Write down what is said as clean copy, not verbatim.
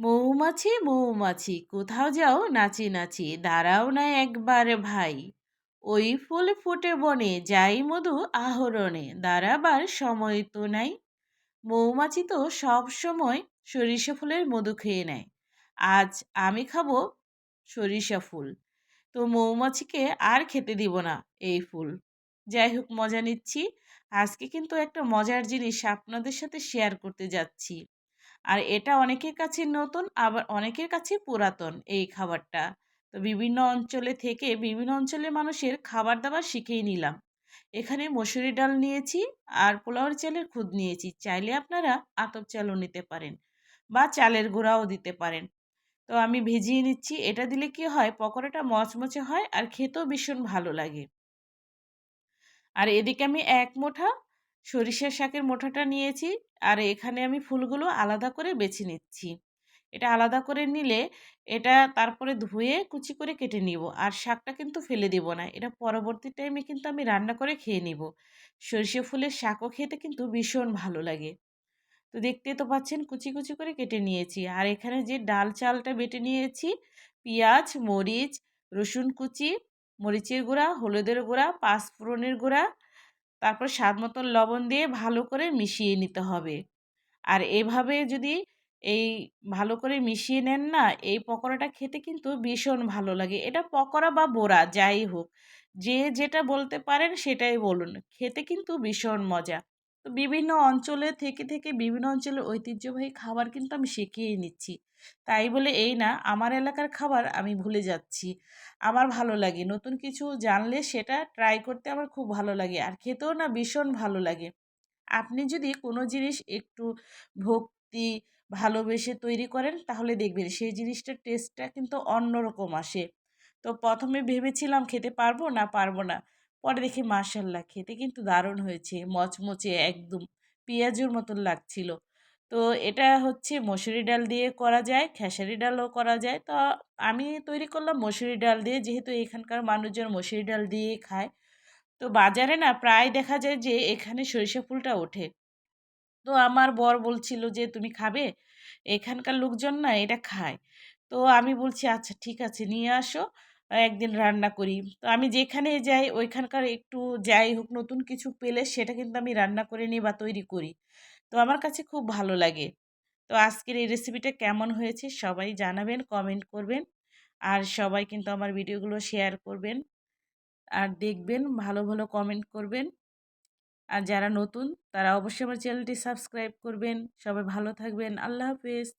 মৌমাছি মৌমাছি কোথাও যাও নাচি নাচি দাঁড়াও না একবার ভাই। ওই ফুল ফোটে বনে যাই মধু আহরণে দাঁড়াবার সময় তো নাই। মৌমাছি তো সব সময় সরিষা ফুলের মধু খেয়ে নেয়। আজ আমি খাবো সরিষা ফুল। তো মৌমাছিকে আর খেতে দিব না এই ফুল। যাই হোক, মজা নিচ্ছি। আজকে কিন্তু একটা মজার জিনিস আপনাদের সাথে শেয়ার করতে যাচ্ছি। আর এটা অনেকের কাছে নতুন, আবার অনেকের কাছে পুরাতন এই খাবারটা। তো বিভিন্ন অঞ্চলে থেকে বিভিন্ন অঞ্চলের মানুষের খাবার দাবার শিখেই নিলাম। এখানে মসুরি ডাল নিয়েছি আর পোলাওয়ের চালের খুদ নিয়েছি। চাইলে আপনারা আতপ চালও নিতে পারেন বা চালের গুঁড়াও দিতে পারেন। তো আমি ভিজিয়ে নিচ্ছি। এটা দিলে কি হয়, পকোড়াটা মচমচে হয় আর খেতেও ভীষণ ভালো লাগে। আর এদিকে আমি এক মুঠা সরিষার শাকের মুঠাটা নিয়েছি। আর এখানে আমি ফুলগুলো আলাদা করে বেছে নিচ্ছি। এটা আলাদা করে নিলে এটা তারপরে ধুয়ে কুচি করে কেটে নিব। আর শাকটা কিন্তু ফেলে দেব না, এটা পরবর্তী টাইমে কিন্তু আমি রান্না করে খেয়ে নিব। সরিষা ফুলের শাকও খেতে কিন্তু ভীষণ ভালো লাগে। তো দেখতেই তো পাচ্ছেন কুচি কুচি করে কেটে নিয়েছি। আর এখানে যে ডাল চালটা বেটে নিয়েছি, পেঁয়াজ, মরিচ, রসুন কুচি, মরিচের গুঁড়া, হলুদের গুঁড়া, পাঁচফোড়নের গুঁড়া, তারপর স্বাদ মতন লবণ দিয়ে ভালো করে মিশিয়ে নিতে হবে। আর এভাবে যদি এই ভালো করে মিশিয়ে নেন না, এই পকোড়াটা খেতে কিন্তু ভীষণ ভালো লাগে। এটা পকোড়া বা বড়া যাই হোক, যে যেটা বলতে পারেন সেটাই বলুন, খেতে কিন্তু ভীষণ মজা। তো বিভিন্ন অঞ্চলে থেকে থেকে বিভিন্ন অঞ্চলের ঐতিহ্যবাহী খাবার কিন্তু আমি শিখিয়ে নিচ্ছি। তাই বলে এই না আমার এলাকার খাবার আমি ভুলে যাচ্ছি। আমার ভালো লাগে নতুন কিছু জানলে সেটা ট্রাই করতে আমার খুব ভালো লাগে, আর খেতেও না ভীষণ ভালো লাগে। আপনি যদি কোনো জিনিস একটু ভক্তি ভালোবেসে তৈরি করেন তাহলে দেখবেন সেই জিনিসটার টেস্টটা কিন্তু অন্যরকম আসে। তো প্রথমে ভেবেছিলাম খেতে পারবো না পারবো না, পরে দেখি মাশাল্লাহ খেতে কিন্তু দারুণ হয়েছে, মচমচে একদম পেঁয়াজুর মতন লাগছিল। তো এটা হচ্ছে মসুরি ডাল দিয়ে করা যায়, খেসারি ডালও করা যায়। তো আমি তৈরি করলাম মসুরি ডাল দিয়ে, যেহেতু এখানকার মানুষজন মসুরি ডাল দিয়েই খায়। তো বাজারে না প্রায় দেখা যায় যে এখানে সরিষা ফুলটা ওঠে। তো আমার বর বলছিল যে তুমি খাবে, এখানকার লোকজন না এটা খায়। তো আমি বলছি আচ্ছা ঠিক আছে নিয়ে আসো, একদিন রান্না করি। তো আমি যেখানে যাই ওইখানকার একটু যাই হোক নতুন কিছু পেলে সেটা কিন্তু আমি রান্না করে নিই বা তৈরি করি। তো আমার কাছে খুব ভালো লাগে। তো আজকের এই রেসিপিটা কেমন হয়েছে সবাই জানাবেন, কমেন্ট করবেন। আর সবাই কিন্তু আমার ভিডিওগুলো শেয়ার করবেন আর দেখবেন, ভালো ভালো কমেন্ট করবেন। আর যারা নতুন তারা অবশ্যই আমার চ্যানেলটি সাবস্ক্রাইব করবেন। সবাই ভালো থাকবেন। আল্লাহ হাফেজ।